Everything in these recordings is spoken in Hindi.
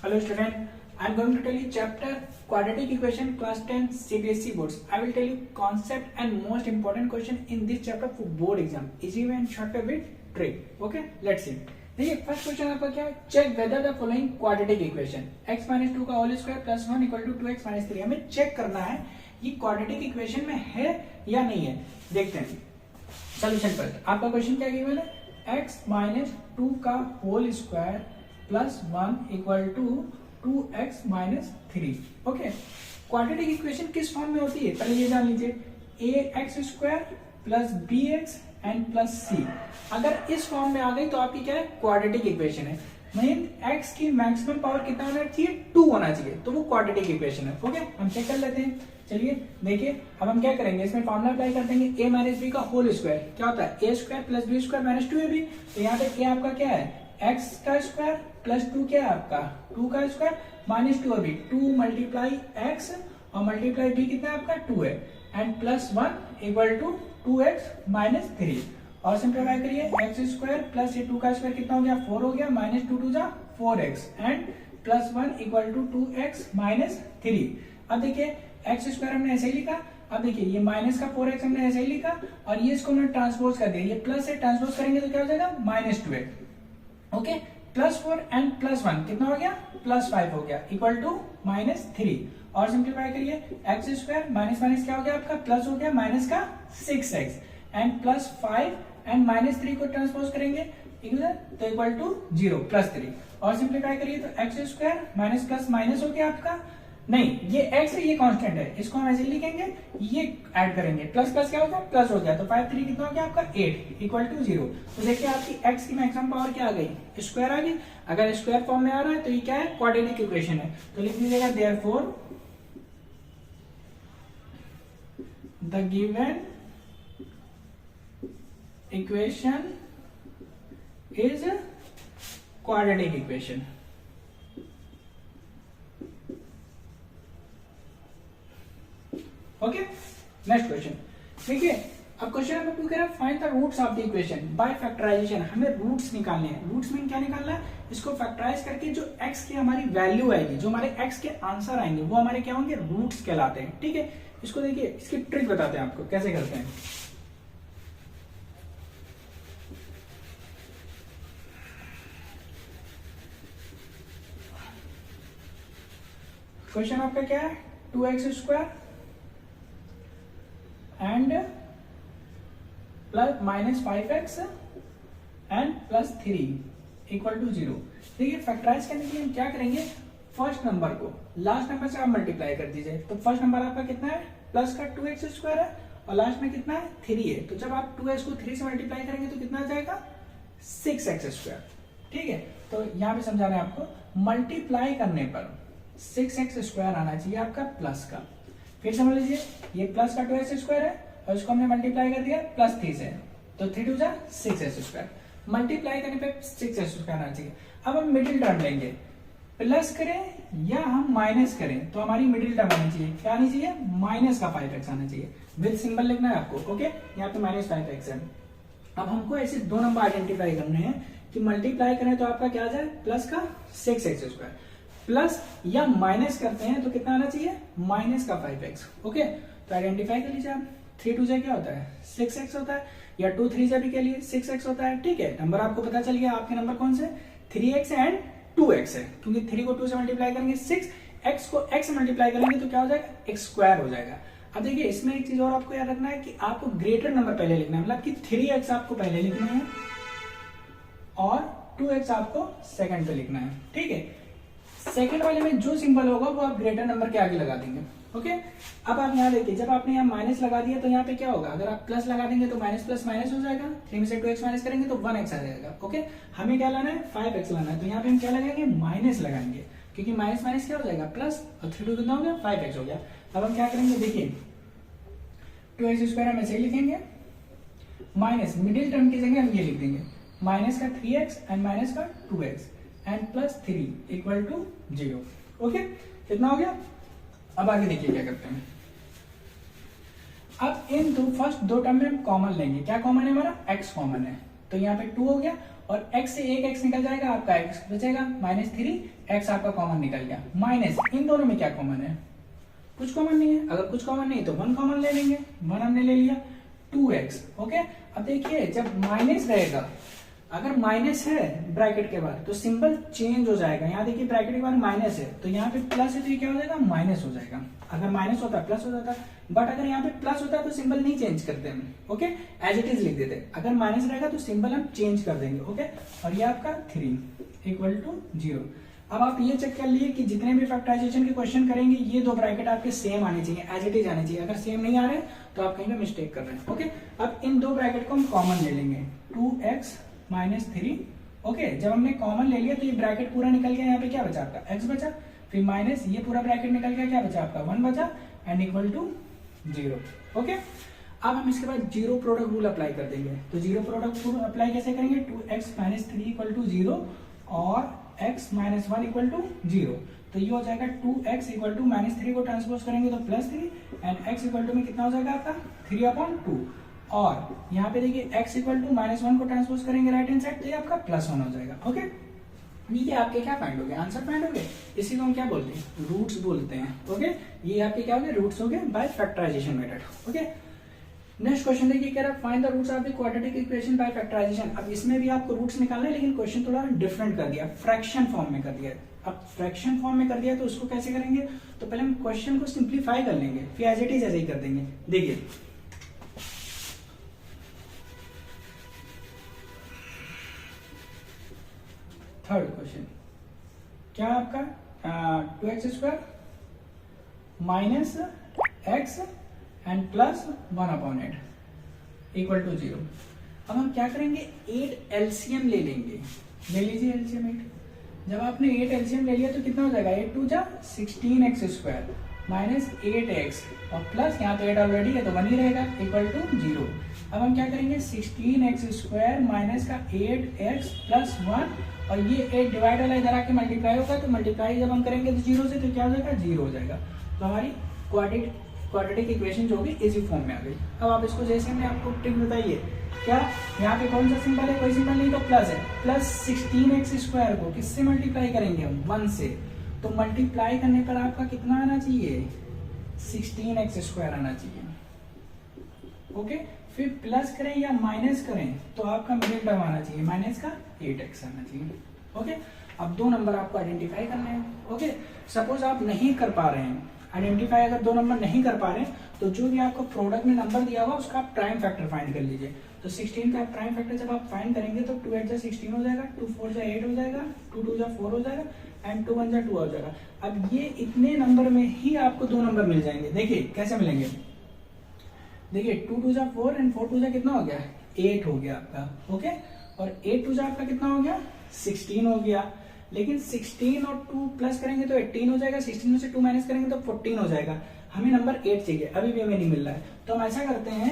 Hello student, I am going to tell you chapter quadratic equation class 10 CBSE boards. I will tell you concept and most important question in this chapter for board exam. Easy way and short with trick. Okay, let's see. देखिए फर्स्ट क्वेश्चन आपका क्या है, check whether the following quadratic equation x minus two का whole square plus 1 equal to 2x minus 3. हमें चेक करना है ये क्वाड्रेटिक इक्वेशन में है या नहीं है. देखते हैं सोल्यूशन पर. आपका क्वेश्चन क्या गिवन है, x माइनस टू का whole square plus 1 equal to 2x minus 3. Okay, quadratic equation किस फॉर्म में होती है पहले ये जान लीजिए. ax square plus bx and plus C. अगर इस फॉर्म में आ गई तो आपकी क्या है, क्वाड्रेटिक इक्वेशन है. मेन x की मैक्सिमम पावर कितना होना चाहिए, 2 होना चाहिए, तो वो क्वाड्रेटिक इक्वेशन है. ओके, हम चेक कर लेते हैं. चलिए देखिए अब हम क्या करेंगे, इसमें फॉर्मूला अप्लाई कर देंगे. a माइनस बी का होल स्क्वायर क्या होता है, a square plus B square minus 2ab. तो यहाँ पे a आपका क्या है, x का स्क्वायर प्लस 2 क्या है आपका 2 का square minus 2ab. 2 multiply x और मल्टीप्लाई b कितना है आपका 2 है and plus 1 equal to 2x minus 3. और सिंप्लीफाई करिए, एक्स स्क्वायर प्लस ये 2 का स्क्वायर कितना हो गया 4 हो गया माइनस 2 जा 4x and plus 1 equal to 2x minus 3. अब देखिए एक्स स्क्वायर हमने ऐसे ही लिखा. अब देखिए ये माइनस का 4x हमने ऐसे ही लिखा और ये इसको हमने ट्रांसपोज कर दिया. ये प्लस से ट्रांसपोज करेंगे तो क्या हो जाएगा minus 2x. Okay, plus 4 and plus 1 कितना हो गया प्लस 5 हो गया इक्वल टू माइनस 3. और सिंप्लीफाई करिए, एक्स स्क्वायर माइनस माइनस क्या हो गया आपका प्लस हो गया माइनस का 6x and plus 5 and minus 3 को ट्रांसपोज करेंगे तो इक्वल टू 0 प्लस 3. और सिंप्लीफाई करिए तो x square minus plus minus हो गया आपका, नहीं ये x है ये कांस्टेंट है, इसको हम ऐसे लिखेंगे, ये ऐड करेंगे प्लस प्लस क्या हो गया प्लस हो गया. तो 5 3 कितना हो गया आपका 8 इक्वल टू 0. तो देखिए आपकी x की मैक्सिमम पावर क्या आ गई, स्क्वायर आ गई. अगर स्क्वायर फॉर्म में आ रहा है तो ये क्या है, क्वाड्रेटिक इक्वेशन है. तो लिख दीजिएगा therefore the given equation is quadratic equation. Okay, next question देखिए. अब क्वेश्चन नंबर 2 कह रहा है find the roots of the equation by factorization. हमें रूट्स निकालने हैं. रूट्स मीन क्या निकालना है, इसको फैक्टराइज करके जो x की हमारी वैल्यू आएगी, जो हमारे x के आंसर आएंगे वो हमारे क्या होंगे, रूट्स कहलाते हैं. ठीक है, इसको देखिए इसकी ट्रिक बताते हैं आपको कैसे करते हैं. क्वेश्चन आपका क्या है, 2x square and plus minus 5x and plus 3 equal to 0. देखिए फैक्टराइज करने के लिए हम क्या करेंगे, फर्स्ट नंबर को लास्ट नंबर से आप मल्टीप्लाई कर दीजिए. तो फर्स्ट नंबर आपका कितना है, प्लस का 2x स्क्वायर है और लास्ट में कितना है 3 है. तो जब आप 2x को 3 से मल्टीप्लाई करेंगे तो कितना आ जाएगा 6x स्क्वायर. ठीक है, तो यहां पे समझा रहे हैं आपको, मल्टीप्लाई करने पर 6x स्क्वायर आना चाहिए आपका प्लस का. फिर समझ लीजिए ये प्लस का 2x स्क्वायर है और इसको हमने मल्टीप्लाई कर दिया प्लस 3 से, तो 3 2 जा 6x स्क्वायर. मल्टीप्लाई करने पे 6x स्क्वायर आना चाहिए. अब हम मिडिल टर्म लेंगे, प्लस करें या हम माइनस करें तो हमारी मिडिल टर्म आनी चाहिए. क्या आनी चाहिए, माइनस का 5x आना चाहिए. विद सिंबल लिखना है आपको. ओके, यहाँ पे माइनस 5x है. अब हमको ऐसे दो नंबर आइडेंटिफाई करने हैं कि मल्टीप्लाई करें तो आपका क्या आ जाए, प्लस का 6x स्क्वायर, प्लस या माइनस करते हैं तो कितना आना चाहिए, माइनस का 5x. ओके, तो आइडेंटिफाई कर लीजिए आप. 3 2 क्या होता है 6x होता है, या 2 3 से भी के लिए 6x होता है. ठीक है, नंबर आपको पता चल गया. आपके नंबर कौन से, 3x एंड 2x है, क्योंकि 3 को 2 से मल्टीप्लाई करेंगे 6, x को x से मल्टीप्लाई करेंगे तो क्या हो जाएगा, x स्क्वायर हो जाएगा. अब देखिए इसमें एक चीज और आपको याद रखना है कि आपको ग्रेटर नंबर पहले लिखना है, मतलब कि 3x आपको पहले लिखना है और 2x आपको सेकंड पे लिखना है. ठीक है, सेकंड वाले में जो सिंबल होगा वो आप ग्रेटर नंबर के आगे लगा देंगे. ओके, अब आप यहाँ देखिए, जब आपने यहाँ माइनस लगा दिया तो यहाँ पे क्या होगा, अगर आप प्लस लगा देंगे तो माइनस प्लस माइनस हो जाएगा. 3 में से 2x माइनस करेंगे तो 1x आ जाएगा. ओके, हमें क्या लाना है 5x लाना है, तो यहाँ पे हम क्या लगाएंगे, माइनस लगाएंगे, क्योंकि माइनस माइनस क्या हो जाएगा प्लस, और 3 2 कितना हो गया 5x हो गया. अब हम क्या करेंगे, देखिए 2x स्क्वायर हम ऐसे ही लिखेंगे, माइनस मिडिल टर्म की जगह हम ये लिख देंगे, माइनस का 3x एंड माइनस का 2x and plus 3 equal to 0. Okay, कितना हो गया. अब आगे देखिए क्या करते हैं. अब इन फर्स्ट दो टर्म में हम कॉमन लेंगे. क्या कॉमन है हमारा, x कॉमन है, तो यहाँ पे 2 हो गया और x से एक x निकल जाएगा, आपका x बचेगा -3, x आपका कॉमन निकल गया। माइनस इन दोनों में क्या कॉमन है? कुछ कॉमन नहीं है। अगर कुछ कॉमन नहीं है तो 1 कॉमन ले लेंगे, 1 हमने ले लिया, 2x। ओके, अब देखिए जब माइनस रहेगा, अगर माइनस है ब्रैकेट के बाद तो सिंबल चेंज हो जाएगा। यहाँ देखिए ब्रैकेट के बाद माइनस है तो यहाँ पे प्लस है तो ये क्या हो जाएगा? माइनस हो जाएगा। अगर माइनस होता है प्लस हो जाता, बट अगर यहाँ पे प्लस होता है तो सिंबल नहीं चेंज करते हम, ओके, एज इट इज लिख देते। अगर माइनस रहेगा तो सिंबल हम चेंज कर देंगे, ओके। और ये आपका 3 = 0। अब आप ये चेक कर लिए कि जितने भी फैक्टराइजेशन के क्वेश्चन करेंगे ये दो ब्रैकेट आपके सेम आने चाहिए, एज इट इज आने चाहिए। अगर सेम नहीं आ रहे तो आप कहीं पे मिस्टेक कर रहे हैं, ओके। अब इन दो ब्रैकेट को हम कॉमन ले लेंगे, 2x - 3। ओके, जब हमने कॉमन ले लिया तो ये ब्रैकेट पूरा निकल गया, यहाँ पे क्या बचा आपका? x बचा, फिर माइनस ये पूरा ब्रैकेट निकल गया, क्या बचा आपका? 1 बचा एंड इक्वल टू 0। ओके, अब हम इसके बाद जीरो प्रोडक्ट रूल अप्लाई कर देंगे। तो जीरो प्रोडक्ट रूल अप्लाई कैसे करेंगे? 2x - 3 = 0 और x - 1 = 0। तो ये हो जाएगा 2x = -3 को ट्रांसपोज करेंगे तो +3 एंड x इक्वल में कितना हो जाएगा आपका? 3/2। और यहाँ पे देखिए x = -1 को ट्रांसपोज करेंगे राइट हैंड साइड तो ये आपका +1 हो जाएगा, ओके। ये आपके क्या फाइंड हो गए? आंसर फाइंड हो गए। इसी को हम क्या बोलते हैं? रूट्स बोलते हैं, ओके। ये आपके क्या हो गए? रूट्स हो गए by factorization method, okay. Next question देखिए, कह रहा है find the roots of the quadratic equation by factorization. अब इसमें भी आपको रूट्स निकालना है, लेकिन क्वेश्चन थोड़ा डिफरेंट कर दिया, फ्रैक्शन फॉर्म में कर दिया। अब फ्रैक्शन फॉर्म में कर दिया तो उसको कैसे करेंगे? तो पहले हम क्वेश्चन को सिंप्लीफाई कर लेंगे, फिर एज इट इज ऐसे ही कर देंगे। देखिए थर्ड क्वेश्चन क्या आपका? 2x² - x and +1/8 = 0। अब हम क्या करेंगे? 8 एलसीएम ले लेंगे। ले लीजिए एलसीएम 8। जब आपने 8 एलसीएम ले लिया तो कितना हो जाएगा? 8 2 जा 16x² -8x और प्लस यहाँ तो 8 ऑलरेडी है तो 1 ही रहेगा, = 0। अब हम क्या करेंगे? 16x² माइनस का 8x + 1 और ये 8 डिवाइड वाला इधर आके मल्टीप्लाई होगा तो मल्टीप्लाई जब हम करेंगे तो 0 से तो क्या हो जाएगा? 0 हो जाएगा। तो हमारी क्वाड्रेटिक इक्वेशन जो होगी इजी फॉर्म में आ गई। अब आप इसको जैसे हमने आपको ट्रिक बताइए, क्या यहाँ पे कौन सा सिंबल है? कोई सिंबल नहीं तो प्लस है। +16x² को किससे मल्टीप्लाई करेंगे हम? 1 से। तो मल्टीप्लाई करने पर आपका कितना आना चाहिए? 16x² आना चाहिए, ओके। फिर प्लस करें या माइनस करें तो आपका मिडिल टर्म आना चाहिए, माइनस का 8x आना चाहिए, ओके। अब दो नंबर आपको आइडेंटिफाई करने हैं, ओके। सपोज आप नहीं कर पा रहे हैं आइडेंटिफाई, अगर दो नंबर नहीं कर पा रहे हैं तो जो भी आपको प्रोडक्ट में नंबर दिया हुआ उसका आप प्राइम फैक्टर फाइंड कर लीजिए। तो 16 का प्राइम फैक्टर जब आप फाइंड करेंगे तो 2 8 जा 16 हो जाएगा, 2 4 जा 8 हो जाएगा, 2 2 जा 4 हो जाएगा एंड 2 1 जा 2 हो जाएगा। अब ये इतने नंबर में ही आपको दो नंबर मिल जाएंगे। देखिए कैसे मिलेंगे? देखिए 2 2 जा 4 एंड 4 2 जा कितना हो गया? 8 हो गया आपका, ओके। और 8 2 जा आपका कितना हो गया? 16 हो गया। लेकिन 16 और 2 प्लस करेंगे तो 18 हो जाएगा, 16 में से 2 माइनस करेंगे तो 14 हो जाएगा। हमें नंबर 8 चाहिए, अभी भी हमें नहीं मिल रहा है। तो हम ऐसा करते हैं,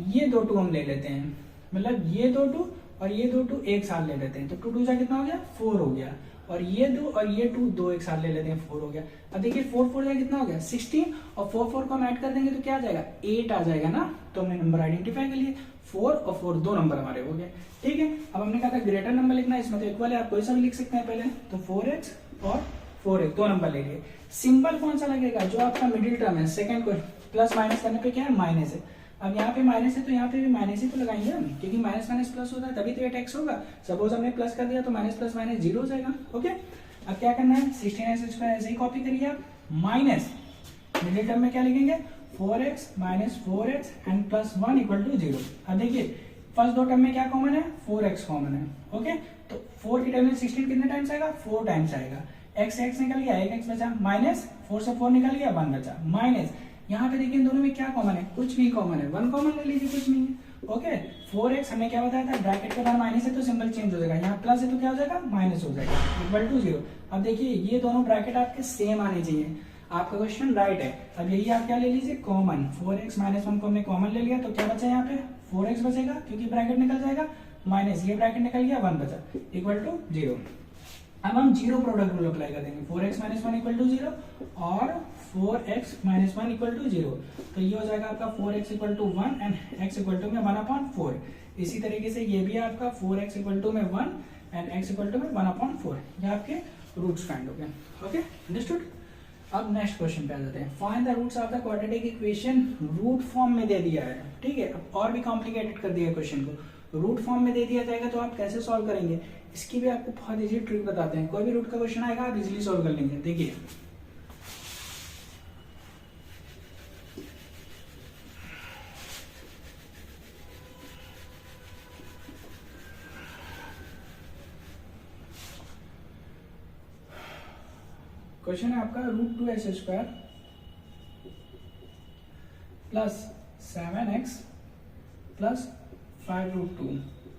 ये दो 2 हम ले लेते हैं, मतलब ये दो 2 और ये दो 2 एक साथ ले लेते हैं। तो 2 2 जा कितना हो गया? 4 हो गया। और ये 2 और ये 2 दो एक साथ ले लेते हैं, 4 हो गया। अब देखिए 4 4 जा कितना हो गया? 16 और 4 4 को हम ऐड कर देंगे तो क्या आ जाएगा? 8 आ जाएगा ना। तो हमने नंबर आइडेंटिफाई कर लिए, 4 और 4 दो नंबर हमारे हो गए, ठीक है। अब हमने कहा था ग्रेटर नंबर लिखना है, इसमें तो इक्वल है, आप कोई सा भी लिख सकते हैं पहले। तो 4x और 4x दो नंबर ले लिए। सिंबल कौन सा लगेगा? जो आपका मिडिल टर्म है, सेकंड को प्लस माइनस करने पे क्या है? माइनस है। अब यहाँ पे माइनस है तो यहाँ पे भी माइनस ही तो लगाएंगे हम, क्योंकि माइनस माइनस प्लस होता है तभी तो 8x होगा। सपोज हमने प्लस कर दिया तो माइनस प्लस माइनस 0 हो जाएगा, ओके। अब क्या करना है? 16x² ऐसे ही कॉपी करिए आप, माइनस मिडिल टर्म में क्या लिखेंगे? 4x - 4x and +1 = 0। अब देखिए फर्स्ट दो टर्म में क्या कॉमन है? 4x कॉमन है, ओके। तो 4 की टर्म में 16 कितने टाइम्स आएगा? 4 टाइम्स आएगा। x से x निकल गया, 1x बचा, माइनस 4 से 4 निकल गया, 1 बचा, माइनस यहाँ पे देखिए इन दोनों में क्या कॉमन है? कुछ नहीं कॉमन है, 1 कॉमन ले लीजिए, कुछ नहीं है, ओके। 4x हमने क्या बताया था? ब्रैकेट के बाद माइनस है तो सिंबल चेंज हो जाएगा, यहाँ प्लस है तो क्या हो जाएगा? माइनस हो जाएगा, = 0। अब देखिए ये दोनों ब्रैकेट आपके सेम आने चाहिए। आपका क्वेश्चन राइट है। अब यही आप क्या ले लीजिए? कॉमन। 4x - 1 को हमने कॉमन ले लिया तो क्या बचा यहाँ पे? 4x बचेगा क्योंकि ब्रैकेट निकल जाएगा, माइनस ये ब्रैकेट निकल गया, 1 बचा, = 0। अब हम जीरो प्रोडक्ट रूल अप्लाई कर देंगे। 4x - 1 = 0 और 4x - 1 = 0। तो ये हो जाएगा आपका 4x = 1 एंड x = 1/4। इसी तरीके से ये भी आपका 4x इक्वल टू में 1 एंड x इक्वल टू में 1/4, ये आपके रूट्स फाइंड हो गए। Okay, understood. अब नेक्स्ट क्वेश्चन पे आ जाते हैं। Find the roots of the quadratic equation, root form में दे दिया है, ठीक है। अब और भी कॉम्प्लिकेटेड कर दिया क्वेश्चन को, रूट फॉर्म में दे दिया जाएगा तो आप कैसे सॉल्व करेंगे, इसकी भी आपको बहुत इजी ट्रिक बताते हैं। कोई भी रूट का क्वेश्चन आएगा आप इजीली सॉल्व कर लेंगे। देखिए क्वेश्चन है आपका √2x² plus 7x plus 5√2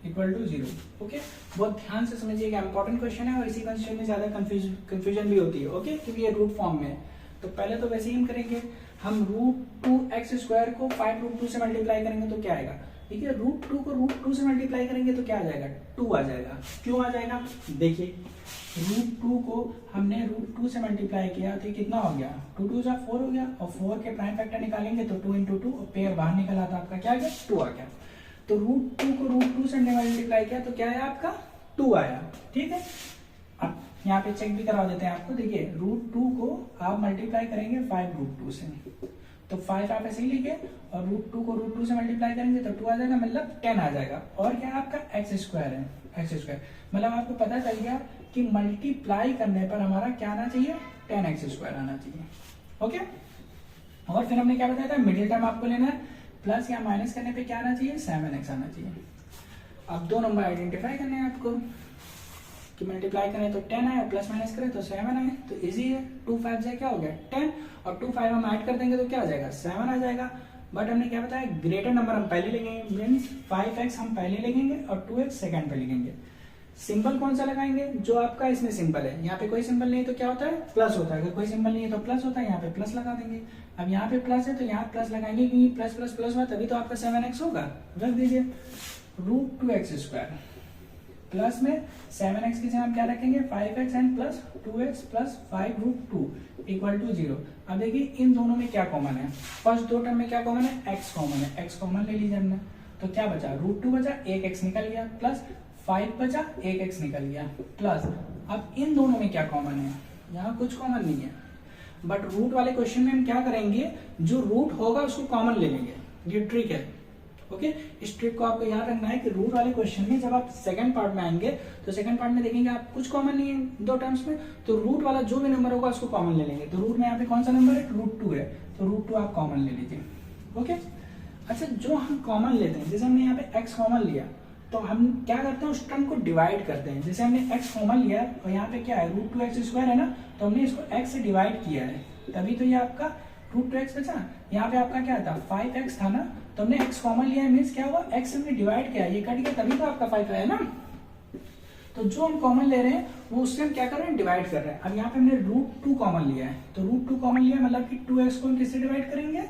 equal to 0। Okay, बहुत ध्यान से समझिएगा, इंपॉर्टेंट क्वेश्चन है और इसी क्वेश्चन में ज्यादा कंफ्यूजन भी होती है। ओके, क्योंकि ये रूट फॉर्म में है। तो पहले तो वैसे ही हम करेंगे, हम √2x² को 5√2 से मल्टीप्लाई करेंगे तो क्या आएगा, ठीक है। √2 को √2 से मल्टीप्लाई करेंगे तो क्या आ जाएगा, 2 आ जाएगा। क्यों आ जाएगा, देखिए √2 को हमने √2 से मल्टीप्लाई किया तो कितना हो गया, 2 2 जा 4 हो गया, और 4 के प्राइम फैक्टर निकालेंगे तो 2 × 2 और पेयर बाहर निकला था आपका क्या आ गया, 2 आ गया। तो √2 को √2 से मल्टीप्लाई किया तो क्या है आपका 2 आया, ठीक है। अब यहाँ पे चेक भी करवा देते हैं आपको, देखिए √2 को आप मल्टीप्लाई करेंगे 5√2 से, तो 5 आप ऐसे ही लिखे, और √2 को √2 से मल्टीप्लाई करेंगे तो 2 आ जाएगा, मतलब 10 आ जाएगा। और क्या आपका x² है, x², मतलब आपको पता चल गया कि मल्टीप्लाई करने पर हमारा क्या आना चाहिए, 10x² आना चाहिए। ओके, और फिर हमने क्या बताया था, मिडिल टर्म आपको लेना है, प्लस या माइनस करने पे क्या आना चाहिए, 7x आना चाहिए। अब दो नंबर आइडेंटिफाई करने हैं आपको कि मल्टीप्लाई करें तो 10 आए, प्लस माइनस करें तो 7 आए, तो इजी है। 2 5 से क्या हो गया 10, और 2 5 हम ऐड कर देंगे तो क्या आ जाएगा 7 आ जाएगा। बट हमने क्या बताया, ग्रेटर नंबर हम पहले लिखेंगे, मीन्स 5x हम पहले लिखेंगे और 2x सेकंड पे लिखेंगे। सिंबल कौन सा लगाएंगे, जो आपका इसमें सिंबल है, यहाँ पे कोई सिंबल नहीं है तो क्या होता है, प्लस होता है। अगर कोई सिंबल नहीं है तो प्लस होता है, यहाँ पे प्लस लगा देंगे। अब यहाँ पे प्लस है तो यहाँ प्लस लगाएंगे, क्योंकि प्लस प्लस प्लस हुआ तभी तो आपका 7x होगा। रख दीजिए √2x² प्लस में 7x की जगह हम क्या रखेंगे 5x and plus 2x plus 5√2 equal to 0। अब देखिए इन दोनों में क्या कॉमन है, फर्स्ट दो टर्म में क्या कॉमन है, x कॉमन है, x कॉमन ले लीजिए हमने, तो क्या बचा √2 बचा, 1x निकल गया, प्लस 5 बचा, 1x निकल गया, प्लस अब इन दोनों में क्या कॉमन है, यहाँ कुछ कॉमन नहीं है। बट रूट वाले क्वेश्चन में हम क्या करेंगे, जो रूट होगा उसको कॉमन ले लेंगे, ये ट्रिक है। ओके, इस ट्रिक को आपको याद रखना है कि रूट वाले क्वेश्चन में जब आप सेकंड पार्ट में आएंगे तो सेकंड पार्ट में देखेंगे आप कुछ कॉमन नहीं है दो टर्म्स में, तो रूट वाला जो भी नंबर होगा उसको कॉमन ले लेंगे। तो रूट में यहाँ पे कौन सा नंबर है, √2 है, तो √2 आप कॉमन ले लीजिए। ओके, अच्छा जो हम कॉमन लेते हैं, जैसे हमने यहाँ पे x कॉमन लिया तो हम क्या करते हैं, उस टर्म को डिवाइड करते हैं। जैसे हमने x कॉमन लिया और यहाँ पे क्या है √2x² है ना, तो हमने इसको x से डिवाइड किया है, तभी तो ये आपका √2x बचा। यहाँ पे आपका क्या था 5x था ना, तो हमने x कॉमन लिया है, मीन्स क्या हुआ x हमने डिवाइड किया, ये कट गया, तभी तो आपका 5 आया ना। तो जो हम कॉमन ले रहे हैं वो उससे हम क्या कर रहे हैं, डिवाइड कर रहे हैं। अब यहाँ पे हमने √2 कॉमन लिया है, तो √2 कॉमन लिया मतलब कि 2x को हम किससे डिवाइड करेंगे,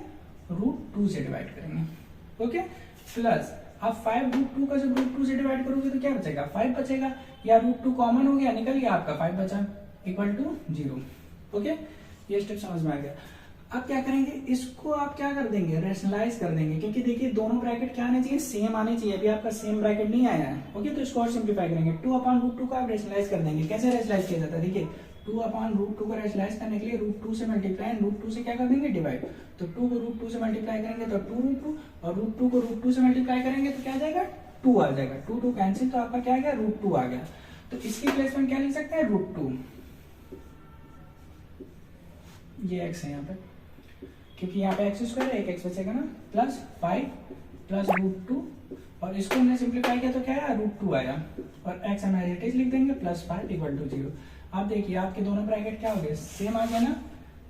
√2 से डिवाइड करेंगे। ओके, प्लस अब 5√2 का जब √2 से डिवाइड करोगे तो क्या बचेगा 5 बचेगा, या √2 कॉमन हो गया, निकल गया आपका 5 बचा, इक्वल टू 0। ओके, ये स्टेप समझ में आ गया। अब क्या करेंगे, इसको आप क्या कर देंगे, रेशनलाइज कर देंगे, क्योंकि देखिए दोनों ब्रैकेट क्या आने चाहिए, सेम आने चाहिए। अभी आपका सेम ब्रैकेट नहीं आया है। ओके, तो इसको और सिंप्लीफाई करेंगे, 2/√2 को आप रेशनलाइज कर देंगे। कैसे रेशनलाइज किया जाता है, देखिए 2/√2 को रेशनलाइज करने के लिए √2 से मल्टीप्लाई, √2 से क्या कर देंगे डिवाइड, तो 2 को √2 से मल्टीप्लाई करेंगे तो 2√2, और √2 को √2 से मल्टीप्लाई करेंगे तो क्या आ जाएगा 2 आ जाएगा, 2 2 कैंसिल, तो आपका क्या आ गया √2 आ गया। तो इसकी प्लेस में क्या लिख सकते हैं √2, ये x है यहाँ पे, क्योंकि यहाँ पे x² है, एक x बचेगा ना, प्लस 5 प्लस √2, और इसको हमने सिंप्लीफाई किया तो क्या आया √2 आया, और x हम एज इट इज लिख देंगे, प्लस 5 इक्वल टू 0। अब देखिए आपके दोनों ब्रैकेट क्या हो गए, सेम आ गया ना,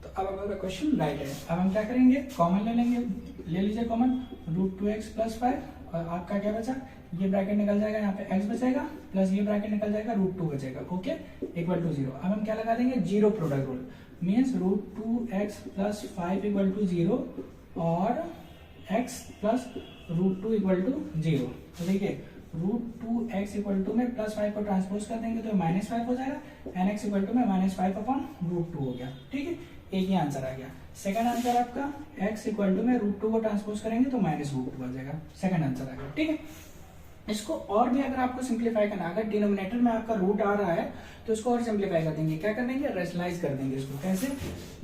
तो अब हमारा क्वेश्चन राइट है। अब हम क्या करेंगे, कॉमन ले लेंगे, ले लीजिए कॉमन, √2x प्लस 5, और आपका क्या बचा, ये ब्रैकेट निकल जाएगा, यहाँ पे x बचेगा, प्लस ये ब्रैकेट निकल जाएगा, √2 बचेगा। Okay, equal to 0। अब हम क्या लगा देंगे, zero product rule, means √2x plus 5 equal to 0 और x प्लस √2 इक्वल टू 0। तो देखिए √2x इक्वल टू में प्लस 5 को ट्रांसपोज कर देंगे तो -5 हो जाएगा, एंड x इक्वल टू में -5/√2 हो गया। ठीक है, एक ही आंसर आ गया। सेकंड आंसर आपका x इक्वल टू में √2 को ट्रांसपोज करेंगे तो -√2 आ जाएगा, सेकंड आंसर आ गया। ठीक है, इसको और भी अगर आपको सिंप्लीफाई करना, अगर डिनोमिनेटर में आपका रूट आ रहा है तो इसको और सिंप्लीफाई कर देंगे। क्या कर देंगे, रेशनलाइज कर देंगे इसको। कैसे,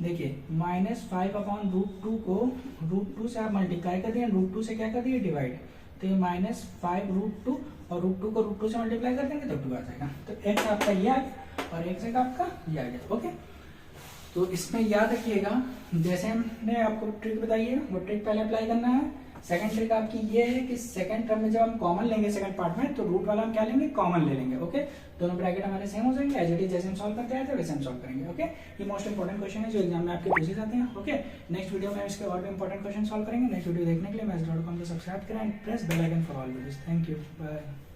देखिए -5/√2 को √2 से आप मल्टीप्लाई कर दिए, √2 से क्या कर दिए, डिवाइड, तो ये -5√2 और √2 को √2 से मल्टीप्लाई कर देंगे तो 2 आ जाएगा। तो x आपका ये आ गया और x आपका ये आ गया। ओके, तो इसमें याद रखिएगा जैसे हमने आपको ट्रिक बताई है वो ट्रिक पहले अप्लाई करना है। सेकंड ट्रिक आपकी ये है कि सेकंड टर्म में जब हम कॉमन लेंगे सेकंड पार्ट में, तो रूट वाला हम क्या लेंगे, कॉमन ले लेंगे। ओके, दोनों ब्रैकेट हमारे सेम हो जाएंगे, एज इट इज जैसे हम सॉल्व करते हैं वैसे हम सॉल्व करेंगे। ओके, ये मोस्ट इंपॉर्टेंट क्वेश्चन है जो एग्जाम में आपके पूछे जाते हैं। ओके, नेक्स्ट वीडियो में इसके और भी इंपॉर्टेंट क्वेश्चन सॉल्व करेंगे। नेक्स्ट वीडियो देखने के लिए मैथ्स.com को सब्सक्राइब करें and press bell icon for all videos. Thank you, bye.